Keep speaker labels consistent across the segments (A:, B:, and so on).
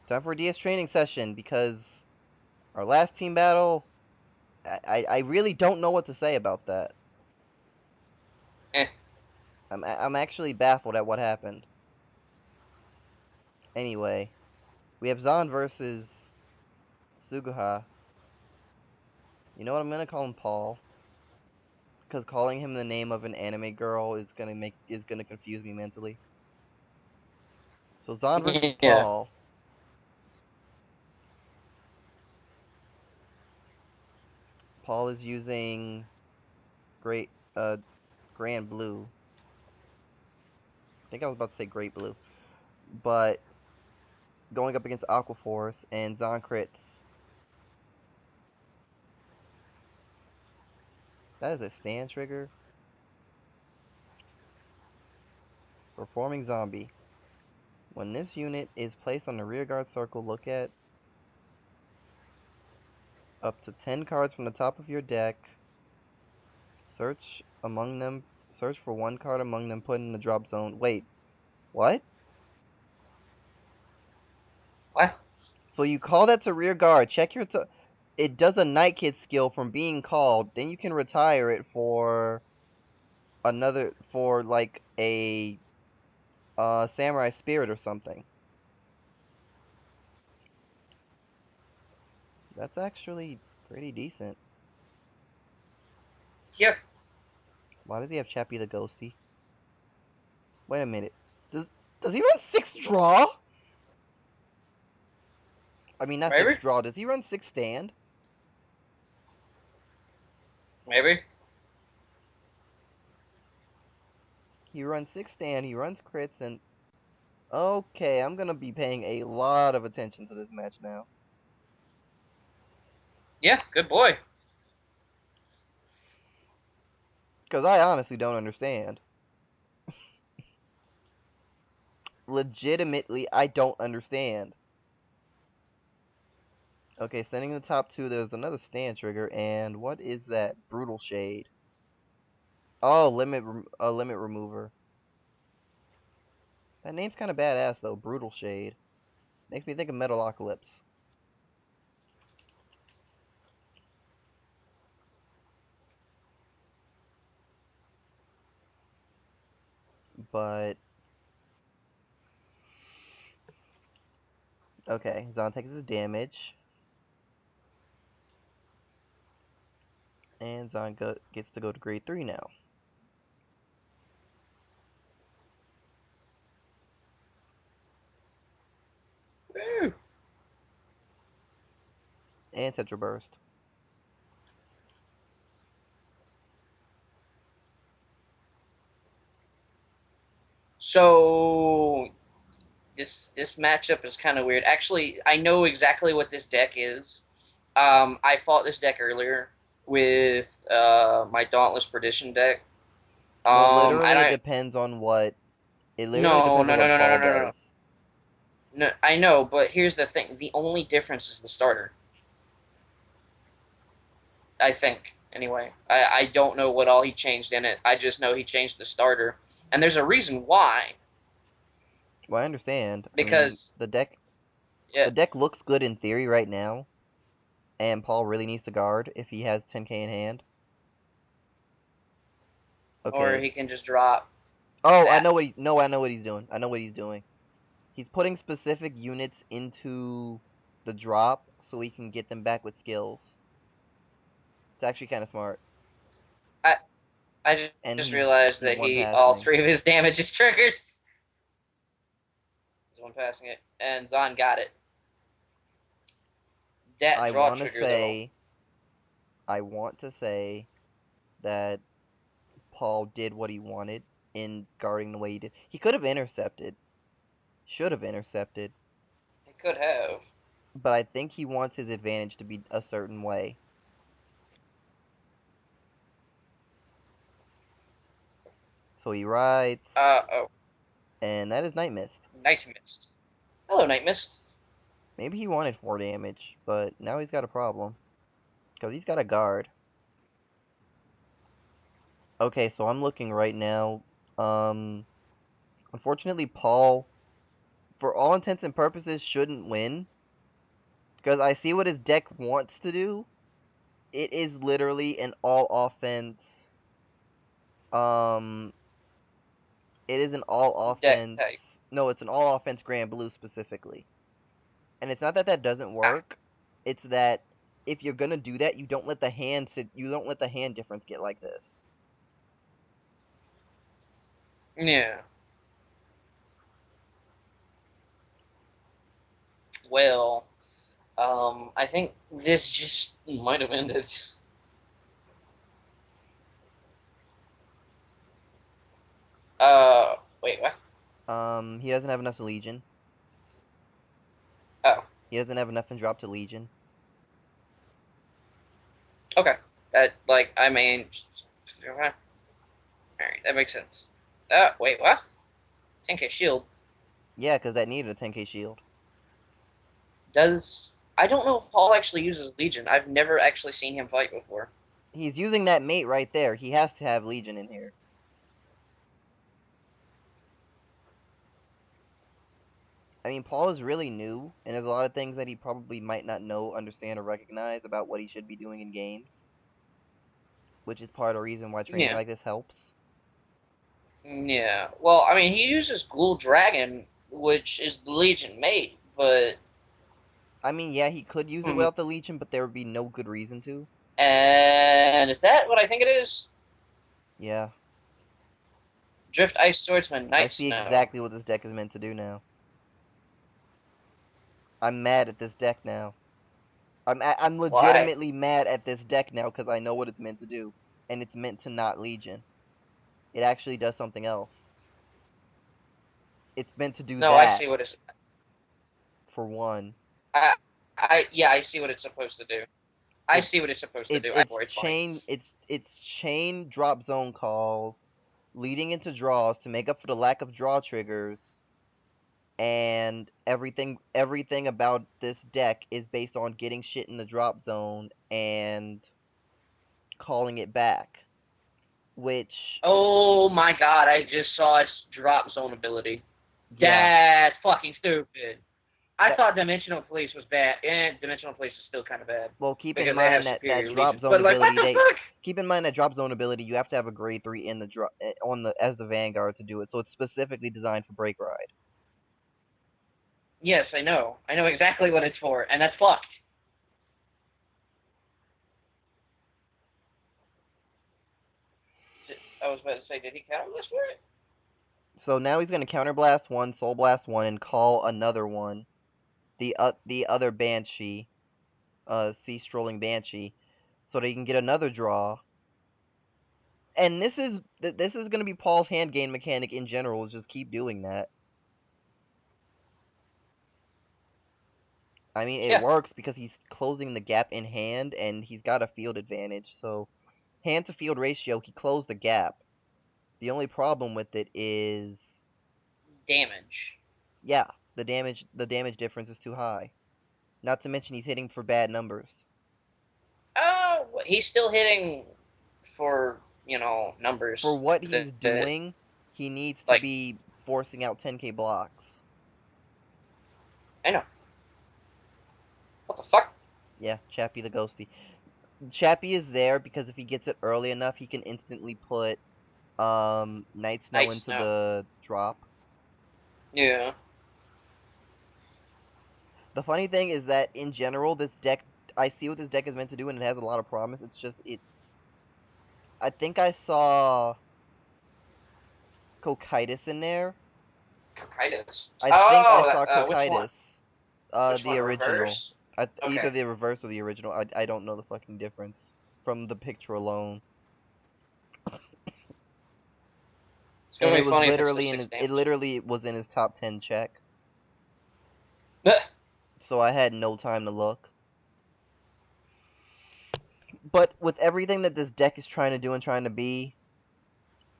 A: Time for a DS training session because our last team battle, I really don't know what to say about that.
B: Eh.
A: I'm actually baffled at what happened. Anyway, we have Zan versus Suguha. You know what? I'm gonna call him Paul because calling him the name of an anime girl is gonna confuse me mentally. So Zan versus
B: Yeah.
A: Paul. Paul is using great Grand Blue. I think I was about to say Great Blue, but going up against Aqua Force and Zan crits. That is a stand trigger. Performing Zombie. When this unit is placed on the rearguard circle, look at up to 10 cards from the top of your deck. Search among them. Search for one card among them put in the drop zone. Wait, what?
B: What?
A: So you call that to rear guard. Check your. It does a Night Kid skill from being called. Then you can retire it for like a Samurai Spirit or something. That's actually pretty decent.
B: Yep.
A: Why does he have Chappie the Ghosty? Wait a minute. Does does he run six draw? I mean, not six
B: Maybe.
A: draw. Does he run six stand?
B: Maybe.
A: He runs six stand. He runs crits and okay, I'm gonna be paying a lot of attention to this match now.
B: Yeah. Good boy.
A: Because I honestly don't understand. Legitimately, I don't understand. Okay, sending the top two, there's another stand trigger, and what is that? Brutal Shade. Oh, a limit remover. That name's kind of badass though, Brutal Shade. Makes me think of Metalocalypse. But okay, Zon takes his damage, and gets to go to grade 3 now.
B: Woo.
A: And Tetra Burst.
B: So this matchup is kind of weird. Actually, I know exactly what this deck is. I fought this deck earlier with my Dauntless Perdition deck.
A: Well,
B: And
A: literally, it
B: I
A: depends on what. It literally
B: no
A: depends
B: no
A: on
B: no
A: what
B: no no
A: Paul
B: no no no.
A: does.
B: No, I know, but here's the thing: the only difference is the starter. I think anyway. I don't know what all he changed in it. I just know he changed the starter, and there's a reason why.
A: Well, I understand. I mean,
B: Because
A: the
B: yeah,
A: deck looks good in theory right now, and Paul really needs to guard if he has 10k in hand.
B: or
A: Okay.
B: he can just drop
A: Oh, I
B: that.
A: know what he. No, I know what he's doing. I know what he's doing. He's putting specific units into the drop so he can get them back with skills. It's actually kind of smart,
B: I I
A: and
B: just realized
A: he's
B: that
A: one
B: he all
A: passing.
B: three of his damage is triggers. He's one passing it, and Zon got it. Dat
A: I
B: draw
A: want to
B: trigger though.
A: say, I want to say that Paul did what he wanted in guarding the way he did. He could have intercepted, should have intercepted,
B: He could have.
A: but I think he wants his advantage to be a certain way. So he rides,
B: Oh,
A: and that is Night Mist.
B: Night Mist. Hello, Night Mist.
A: Maybe he wanted 4 damage, but now he's got a problem. Because he's got a guard. Okay, so I'm looking right now. Um, Unfortunately, Paul for all intents and purposes, shouldn't win. Because I see what his deck wants to do. It is literally an all offense. Um, it is an all
B: Deck type.
A: offense. No, it's an all offense Grand Blue specifically. And it's not that that doesn't
B: Ah,
A: work. It's that if you're gonna do that, you don't let the you don't let the hand difference get like this.
B: yeah. Well, I think this just might have ended. Wait, what?
A: He doesn't have enough to Legion.
B: Oh,
A: He doesn't have enough in drop to Legion.
B: okay. I mean, all right, that makes sense. Wait, what? 10k shield
A: Yeah, because that needed a 10k shield.
B: does. I don't know if Paul actually uses Legion. I've never actually seen him fight before.
A: He's using that mate right there. He has to have Legion in here. I mean, Paul is really new, and there's a lot of things that he probably might not know, understand, or recognize about what he should be doing in games, which is part of the reason why training
B: Yeah,
A: like this helps.
B: yeah. Well, I mean, he uses Ghoul Dragon, which is the Legion mate, but
A: I mean, yeah, he could use it
B: hmm.
A: without the Legion, but there would be no good reason to.
B: And is that what I think it is?
A: Yeah,
B: Drift Ice Swordsman,
A: I
B: Night
A: see
B: Snow.
A: exactly what this deck is meant to do now. I'm mad at this deck now. I'm
B: Why?
A: legitimately mad at this deck now because I know what it's meant to do, and it's meant to not Legion. It actually does something else. It's meant to do
B: No, I
A: that
B: see what it's.
A: for one.
B: I, yeah, I see what it's supposed to do. I see what
A: It's
B: it's supposed to do. It's fine.
A: it's chain drop zone calls leading into draws to make up for the lack of draw triggers, and everything about this deck is based on getting shit in the drop zone and calling it back, which
B: Oh my god, I just saw its drop zone ability.
A: yeah,
B: That's fucking stupid. I
A: that
B: thought Dimensional Police was bad, and Dimensional Police is still kind of bad
A: well, keep in
B: because they have
A: mind that
B: superior
A: drop
B: legions.
A: zone
B: But like, what
A: ability
B: the
A: they
B: fuck?
A: keep in mind that drop zone ability you have to have a grade 3 in the drop on the as the Vanguard to do it, so it's specifically designed for Break Ride.
B: Yes, I know. I know exactly what it's for, and that's fucked. I was about to say, did he count this for it?
A: So now he's gonna counterblast one, soul blast one, and call another one, the other Banshee, Sea Strolling Banshee, so that he can get another draw. And this is gonna be Paul's hand gain mechanic in general, is just keep doing that. I mean, it
B: Yeah.
A: works because he's closing the gap in hand, and he's got a field advantage. So hand to field ratio, he closed the gap. The only problem with it is,
B: Damage.
A: yeah, the damage difference is too high. Not to mention he's hitting for bad numbers.
B: Oh, he's still hitting for
A: For
B: numbers
A: what
B: that,
A: he's
B: that
A: doing, he needs to
B: like
A: be forcing out 10k blocks.
B: I know. What the fuck?
A: Yeah, Chappie the Ghosty. Chappie is there because if he gets it early enough, he can instantly put Night Snow
B: Night
A: into
B: Snow.
A: the drop.
B: Yeah.
A: The funny thing is that in general, this deck, I see what this deck is meant to do, and it has a lot of promise. I think I saw Cocytus in there.
B: Cocytus.
A: I think I
B: Oh,
A: saw
B: which one?
A: Cocytus,
B: Which
A: the
B: one?
A: original.
B: Reverse?
A: Either
B: Okay.
A: the reverse or the original. I don't know the fucking difference from the picture alone.
B: It's
A: And
B: gonna be funny if it's the six
A: it
B: damage.
A: literally was in his top 10 check. So I had no time to look. But with everything that this deck is trying to do and trying to be,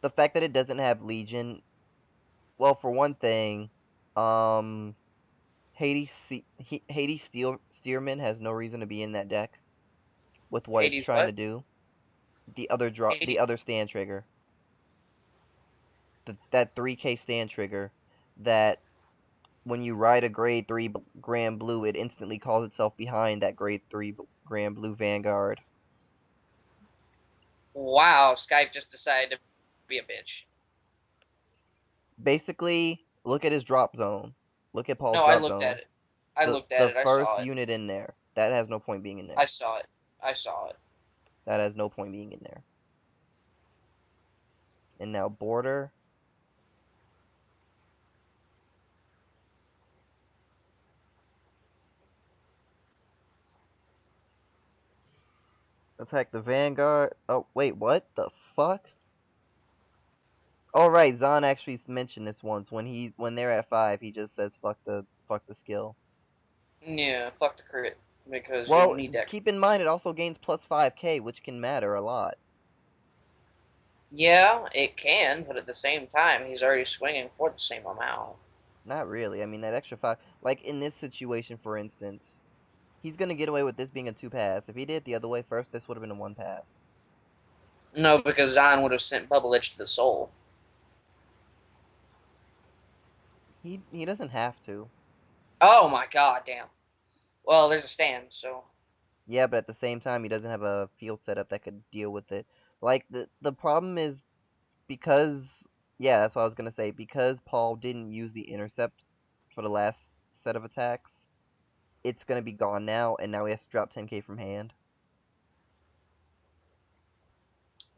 A: the fact that it doesn't have Legion, well, for one thing, um, Hades Steerman has no reason to be in that deck with what it's
B: Hades
A: trying to
B: what?
A: do. The
B: Hades.
A: other stand trigger, that 3k stand trigger, that when you ride a grade 3 Grand Blue, it instantly calls itself behind that grade 3 Grand Blue Vanguard.
B: Wow, Skype just decided to be a bitch.
A: Basically, look at his drop zone. Look at Paul's
B: No, I
A: drop
B: looked at
A: zone.
B: it. I
A: The
B: looked at
A: the
B: it. I
A: first
B: saw it.
A: unit in there. That has no point being in
B: I
A: there.
B: saw it. I saw it.
A: That has no point being in there. And now border. Attack the Vanguard. Oh, wait, what the fuck? Oh right, Zahn actually mentioned this once. When they're at 5, he just says fuck the skill.
B: Yeah, fuck the crit because you
A: Well,
B: don't need that.
A: keep in mind it also gains plus 5k, which can matter a lot.
B: Yeah, it can, but at the same time, he's already swinging for the same amount.
A: Not really. I mean, that extra 5, like in this situation, for instance, he's gonna get away with this being a 2 pass. If he did it the other way first, this would have been a 1 pass.
B: No, because Zahn would have sent Bubble Itch to the soul.
A: He doesn't have to.
B: Oh my god, damn. Well, there's a stand, so
A: Yeah, but at the same time, he doesn't have a field setup that could deal with it. Like the problem is because yeah, that's what I was gonna say. Because Paul didn't use the intercept for the last set of attacks, it's gonna be gone now, and now he has to drop 10k from hand.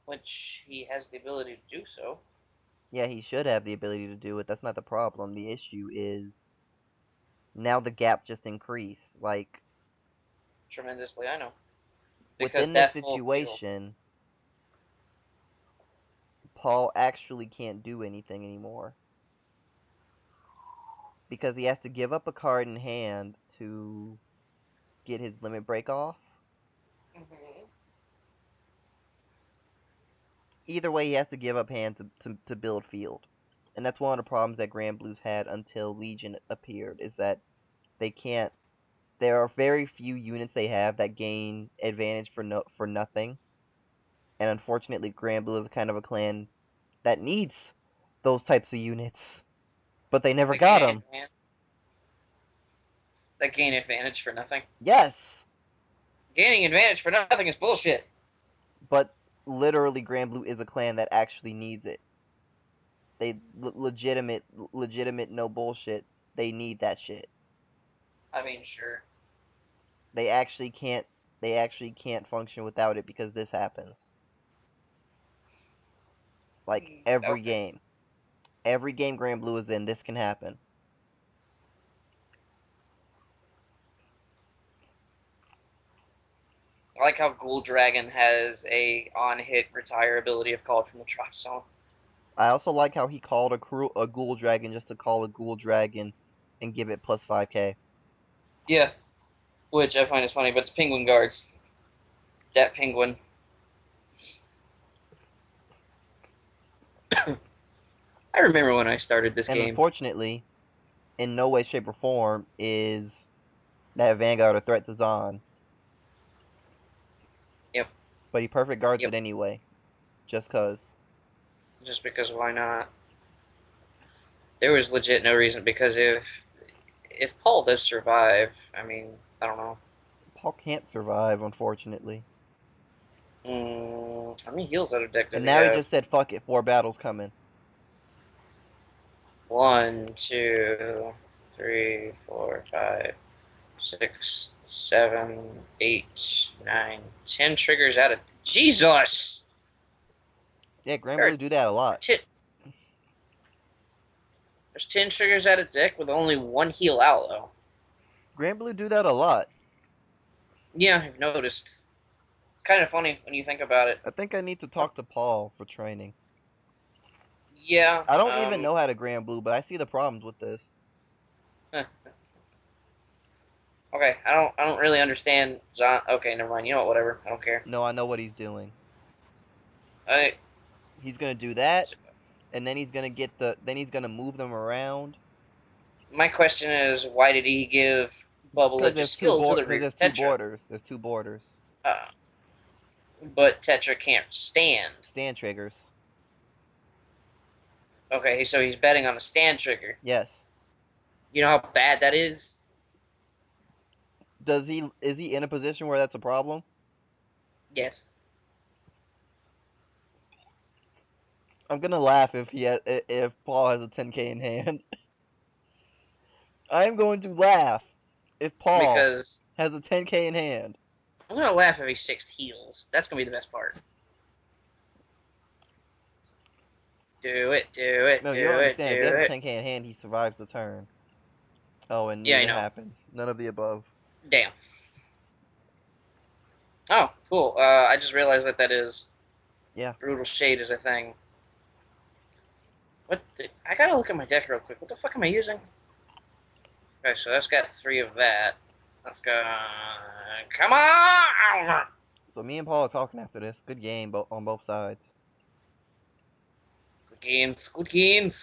B: which he has the ability to do so
A: Yeah, he should have the ability to do it. That's not the problem. The issue is now the gap just increased. Like
B: tremendously. I know because
A: within this
B: that full field.
A: situation, Paul actually can't do anything anymore because he has to give up a card in hand to get his limit break off.
B: Mm-hmm.
A: Either way, he has to give up hand to build field. And that's one of the problems that Grand Blues had until Legion appeared, is that they can't. There are very few units they have that gain advantage for nothing, and unfortunately, Grand Blue is kind of a clan that needs those types of units, but they never
B: That
A: got
B: gain
A: them.
B: advantage. That gain advantage for nothing.
A: Yes,
B: Gaining advantage for nothing is bullshit.
A: but literally, Grand Blue is a clan that actually needs it. They legitimate, no bullshit. They need that shit.
B: I mean, sure.
A: They actually can't. They actually can't function without it because this happens. Like every
B: Okay.
A: game. Every game Grand Blue is in, this can happen.
B: I like how Ghoul Dragon has a on-hit retire ability if called from the drop zone.
A: I also like how he called a Ghoul Dragon just to call a Ghoul Dragon and give it plus 5k.
B: Yeah, which I find is funny, but the Penguin guards. That Penguin. I remember when I started this
A: And
B: game.
A: unfortunately, in no way, shape, or form is that Vanguard a threat to Zahn.
B: Yep.
A: But he perfect guards it
B: Yep.
A: anyway. Just cause.
B: Just because why not? There was legit no reason because if Paul does survive, I mean, I don't know.
A: Paul can't survive, unfortunately.
B: How many heals out of deck does
A: And
B: he
A: now he
B: have?
A: just said, fuck it, 4 battles coming.
B: 1, 2, 3, 4, 5, 6, 7, 8, 9, 10 triggers out of Jesus.
A: Yeah, Grand
B: There
A: Blue
B: are
A: do that a lot.
B: there's 10 triggers out of deck with only one heal out though.
A: Grand Blue do that a lot.
B: Yeah, I've noticed. It's kind of funny when you think about it.
A: I think I need to talk to Paul for training.
B: Yeah.
A: I don't even know how to Grand Blue, but I see the problems with this.
B: Okay, I don't really understand. Okay, never mind. You know what? Whatever. I don't care.
A: No, I know what he's doing.
B: I
A: He's gonna do that, and then he's gonna then he's gonna move them around.
B: My question is, why did he give Bubble
A: Because
B: Edge a skill to the rear
A: there's two
B: Tetra?
A: borders. There's 2 borders.
B: Uh, but Tetra can't stand.
A: Stand triggers.
B: Okay, so he's betting on a stand trigger.
A: Yes.
B: You know how bad that is?
A: Is he in a position where that's a problem?
B: Yes.
A: I'm gonna laugh if Paul has a 10k in hand. I am going to laugh if Paul
B: Because
A: has a 10k in hand.
B: I'm gonna laugh if he sixth heals. That's gonna be the best part. Do it, do it,
A: No,
B: do
A: you don't
B: it, do
A: understand. If he has a
B: it.
A: 10k in hand, he survives the turn. Oh, and
B: Yeah, I
A: neither
B: know.
A: happens. None of the above.
B: Damn. Oh, cool. I just realized what that is.
A: Yeah.
B: Brutal Shade is a thing. I gotta look at my deck real quick. What the fuck am I using? Okay, so that's got three of that. Let's go. Come on!
A: So me and Paul are talking after this. Good game on both sides.
B: Good games. Good games.